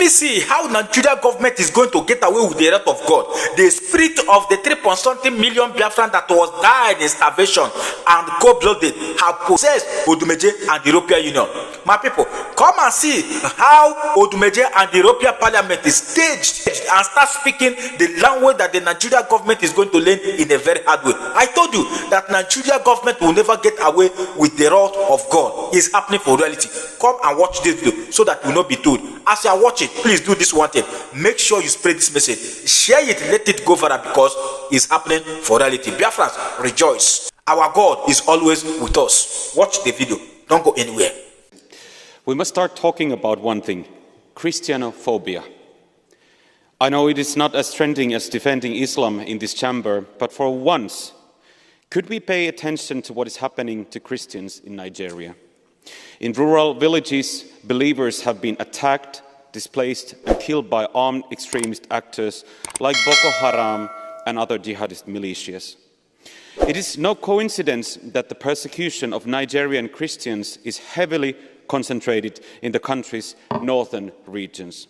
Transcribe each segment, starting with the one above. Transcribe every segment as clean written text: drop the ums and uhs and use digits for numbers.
me see how Nigeria government is going to get away with the wrath of God. The spirit of the 3.something million Biafran that was died in starvation and cold-blooded have possessed Odumeje and the European Union. My people, come and see how Odumeje and the European Parliament is staged and start speaking the language that the Nigeria government is going to learn in a very hard way. I told you that Nigeria government will never get away with the wrath of God. It's happening for reality. Come and watch this video so that you will not be told. As you are watching, please do this one thing. Make sure you spread this message. Share it, let it go viral because it's happening for reality. Biafrans, rejoice. Our God is always with us. Watch the video. Don't go anywhere. We must start talking about one thing: Christianophobia. I know it is not as trending as defending Islam in this chamber, but for once, could we pay attention to what is happening to Christians in Nigeria? In rural villages, believers have been attacked, displaced, and killed by armed extremist actors like Boko Haram and other jihadist militias. It is no coincidence that the persecution of Nigerian Christians is heavily concentrated in the country's northern regions,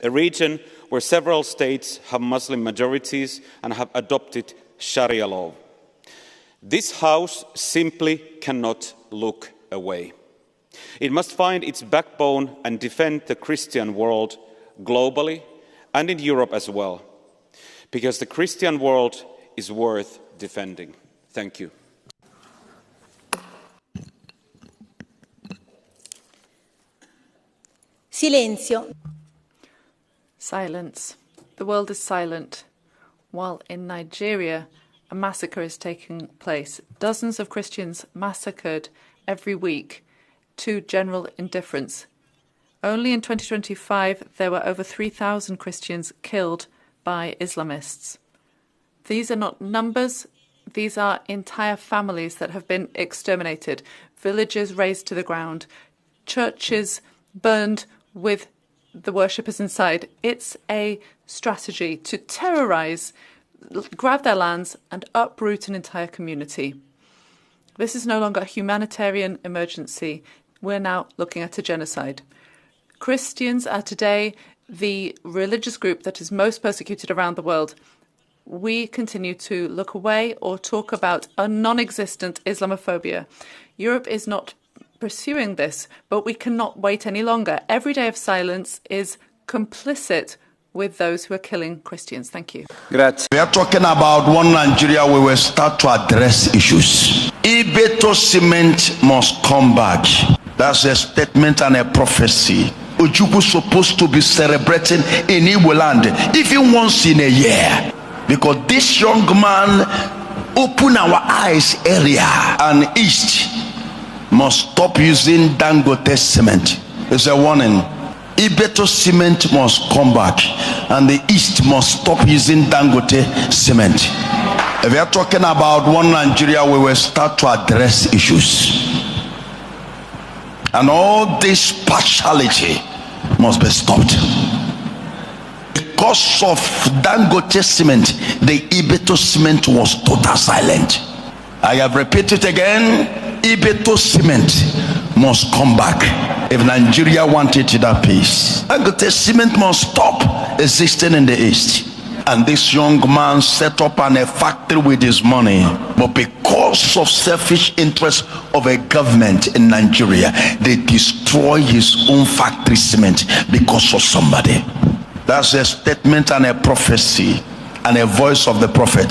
a region where several states have Muslim majorities and have adopted Sharia law. This House simply cannot look away. It must find its backbone and defend the Christian world globally and in Europe as well, because the Christian world is worth defending. Thank you. Silenzio. Silence. The world is silent. While in Nigeria, a massacre is taking place. Dozens of Christians massacred every week to general indifference. Only in 2025, there were over 3,000 Christians killed by Islamists. These are not numbers. These are entire families that have been exterminated, villages razed to the ground, churches burned with the worshippers inside. It's a strategy to terrorize, grab their lands, and uproot an entire community. This is no longer a humanitarian emergency. We're now looking at a genocide. Christians are today the religious group that is most persecuted around the world. We continue to look away or talk about a non-existent Islamophobia. Europe is not pursuing this, but we cannot wait any longer. Every day of silence is complicit with those who are killing Christians. Thank you. Grazie. We are talking about one Nigeria where we start to address issues. Ibeto cement must come back. That's a statement and a prophecy. Ojukwu supposed to be celebrating in Igbo land even once in a year, because this young man opened our eyes area and east must stop using Dangote cement. It's a warning. Ibeto cement must come back and the east must stop using Dangote cement. If we are talking about one Nigeria, we will start to address issues. And all this partiality must be stopped. Because of Dangote cement, the Ibeto cement was total silent. I have repeated again, Ibeto cement must come back if Nigeria wanted that peace. Dangote cement must stop existing in the east. And this young man set up a factory with his money, but because of selfish interest of a government in Nigeria, they destroy his own factory cement because of somebody. That's a statement and a prophecy and a voice of the prophet.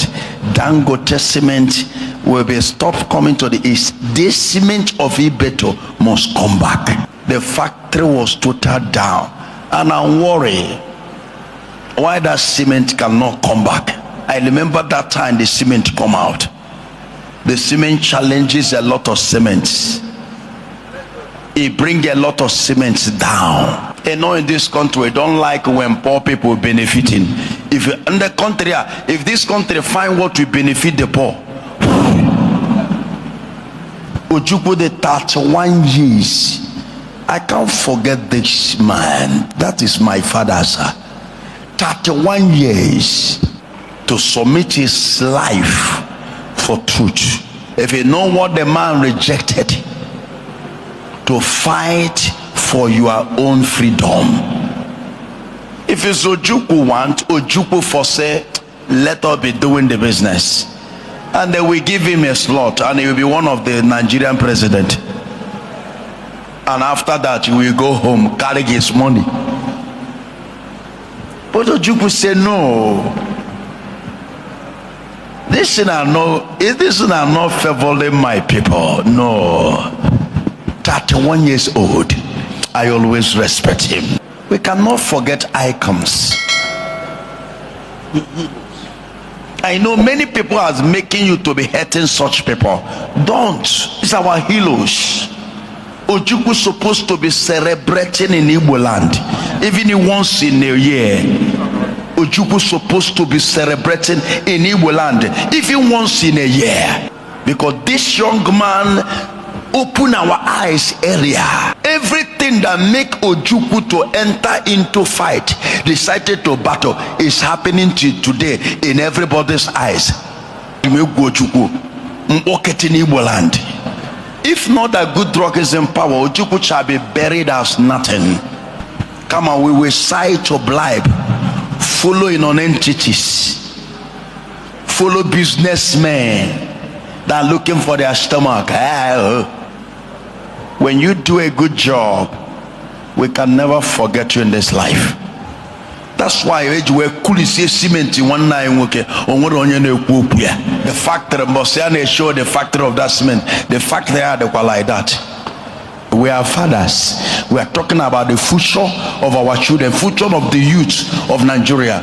Dangote cement will be stopped coming to the east. This cement of Ibeto must come back. The factory was total down, and I'm worried why that cement cannot come back. I remember that time the cement come out. The cement challenges a lot of cements. It brings a lot of cements down. You know, in this country, we don't like when poor people benefiting. If in the country, if this country find what will benefit the poor, Ojukwu, the 31 years, I can't forget this man. That is my father, sir. 31 years to submit his life for truth. If you know what the man rejected, to fight for your own freedom. If it's Ojukwu want, Ojukwu for say, let us be doing the business. And then we give him a slot and he will be one of the Nigerian president. And after that, he will go home, carry his money. But Ojukwu say, no. This is not favoring my people. No. 31 years old. I always respect him. We cannot forget icons. I know many people are making you to be hating such people. Don't. It's our heroes. Ojukwu is supposed to be celebrating in Igbo land, even once in a year. Ojukwu is supposed to be celebrating in Igbo land, even once in a year, because this young man opened our eyes earlier. Everything that make Ojukwu to enter into fight, decided to battle, is happening today in everybody's eyes. If not that good drug is in power, Ojukwu shall be buried as nothing. Come on, we will sigh to bribe, following on entities, follow businessmen that are looking for their stomach. When you do a good job, we can never forget you in this life. That's why we cool cement in one night. The factory must show the factory of that cement. The factory are like that. We are fathers. We are talking about the future of our children, future of the youth of Nigeria.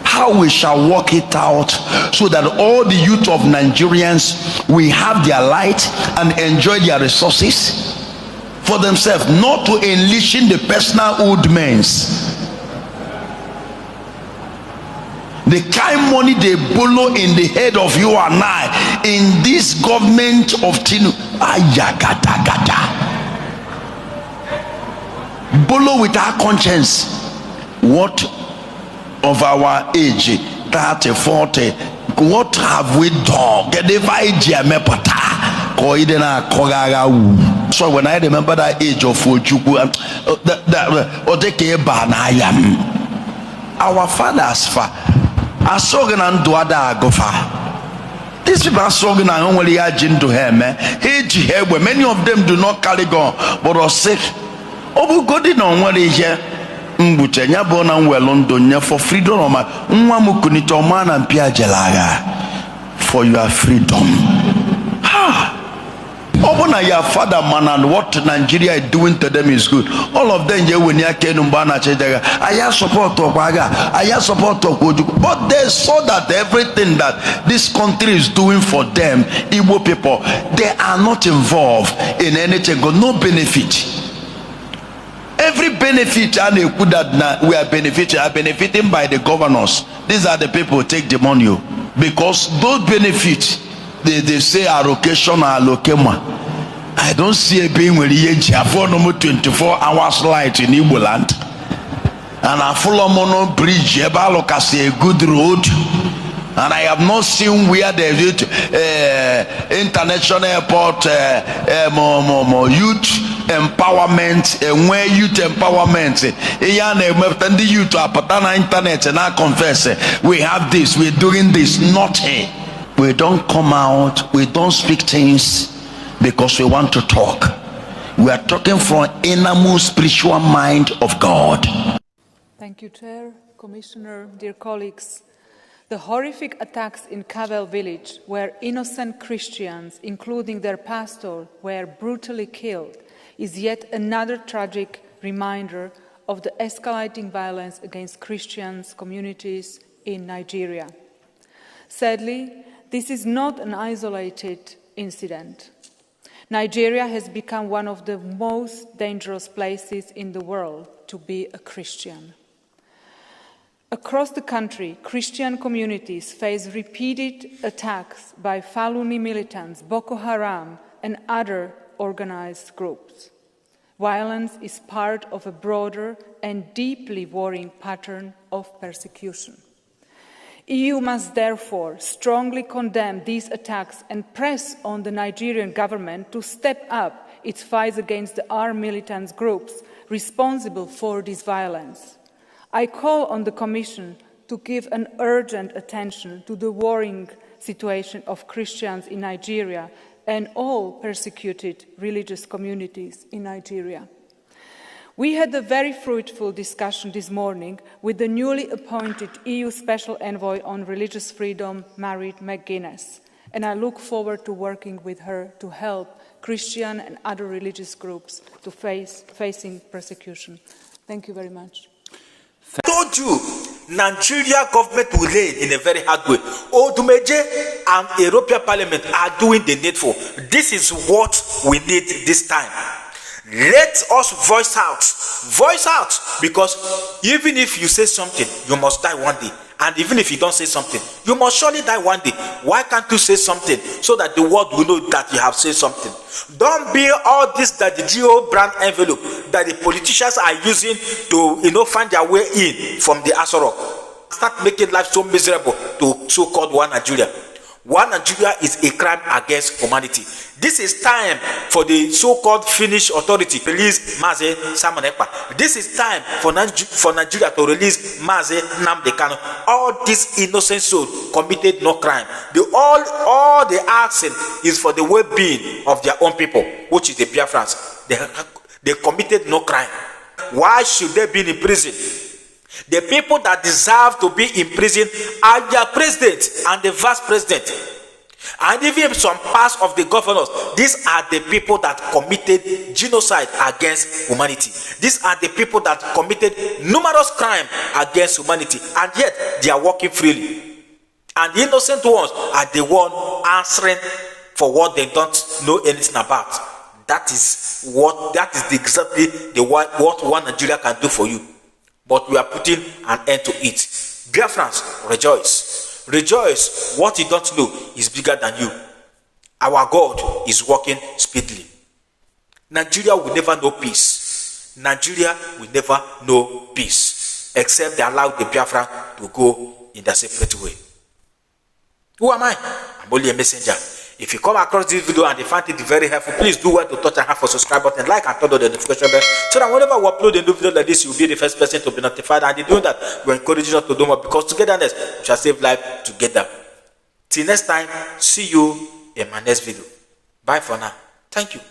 How we shall work it out so that all the youth of Nigerians will have their light and enjoy their resources for themselves, not to enlishing the personal old men's. The kind money they borrow in the head of you and I in this government of Tinu. Borrow with our conscience. What of our age, 30, 40, what have we done? So when I remember that age of Ojukwu, our fathers, these people are struggling and only aging to him. Many of them do not carry gun, but are sick. Oh, God, did not want to hear. For freedom, for your freedom. Open your father man, and what Nigeria is doing to them is good. All of them I support but they saw that everything that this country is doing for them, Igbo people, they are not involved in anything, got no benefit. Every benefit that we are benefiting by the governors. These are the people who take the money, because those benefits they say allocation or allocema. I don't see a being with the for no 24 hours light in Igbo land, and a full mono bridge, a good road, and I have not seen where the international airport youth empowerment and where youth empowerment the youth are internet and I confess we have this, we're doing this. Nothing. We don't come out, we don't speak things because we want to talk. We are talking from innermost spiritual mind of God. Thank you, Chair, Commissioner, dear colleagues. The horrific attacks in Kabel village, where innocent Christians, including their pastor, were brutally killed, is yet another tragic reminder of the escalating violence against Christians communities in Nigeria. Sadly, this is not an isolated incident. Nigeria has become one of the most dangerous places in the world to be a Christian. Across the country, Christian communities face repeated attacks by Faluni militants, Boko Haram, and other organized groups. Violence is part of a broader and deeply worrying pattern of persecution. EU must therefore strongly condemn these attacks and press on the Nigerian government to step up its fight against the armed militant groups responsible for this violence. I call on the Commission to give an urgent attention to the worrying situation of Christians in Nigeria and all persecuted religious communities in Nigeria. We had a very fruitful discussion this morning with the newly appointed EU Special Envoy on Religious Freedom, Mary McGuinness, and I look forward to working with her to help Christian and other religious groups to facing persecution. Thank you very much. I told you, Nigeria government will reign in a very hard way. Odumeje and European Parliament are doing the needful. This is what we need this time. Let us voice out, because even if you say something, you must die one day. And even if you don't say something, you must surely die one day. Why can't you say something so that the world will know that you have said something? Don't be all this that the GO brand envelope that the politicians are using to find their way in from the Asoro. Start making life so miserable to so-called one Nigeria. One Nigeria is a crime against humanity. This is time for the so-called Finnish authority to release Mazi Samonekpa. This is time for Nigeria to release Mazi Nnamdi Kanu. All these innocent souls committed no crime. All the action is for the well-being of their own people, which is the Biafrans. They committed no crime. Why should they be in prison? The people that deserve to be in prison are their president and the vice president. And even some parts of the governors, these are the people that committed genocide against humanity. These are the people that committed numerous crimes against humanity, and yet they are walking freely. And the innocent ones are the ones answering for what they don't know anything about. That is exactly what one Nigeria can do for you. But we are putting an end to it. Biafrans, rejoice. Rejoice. What you don't know is bigger than you. Our God is working speedily. Nigeria will never know peace. Nigeria will never know peace, except they allow the Biafra to go in a separate way. Who am I? I'm only a messenger. If you come across this video and you find it very helpful, please do well to touch and have a subscribe button, like and turn on the notification bell, so that whenever we upload a new video like this, you'll be the first person to be notified. And in doing that, we're encouraging you to do more, because togetherness we shall save life together. Till next time, see you in my next video. Bye for now. Thank you.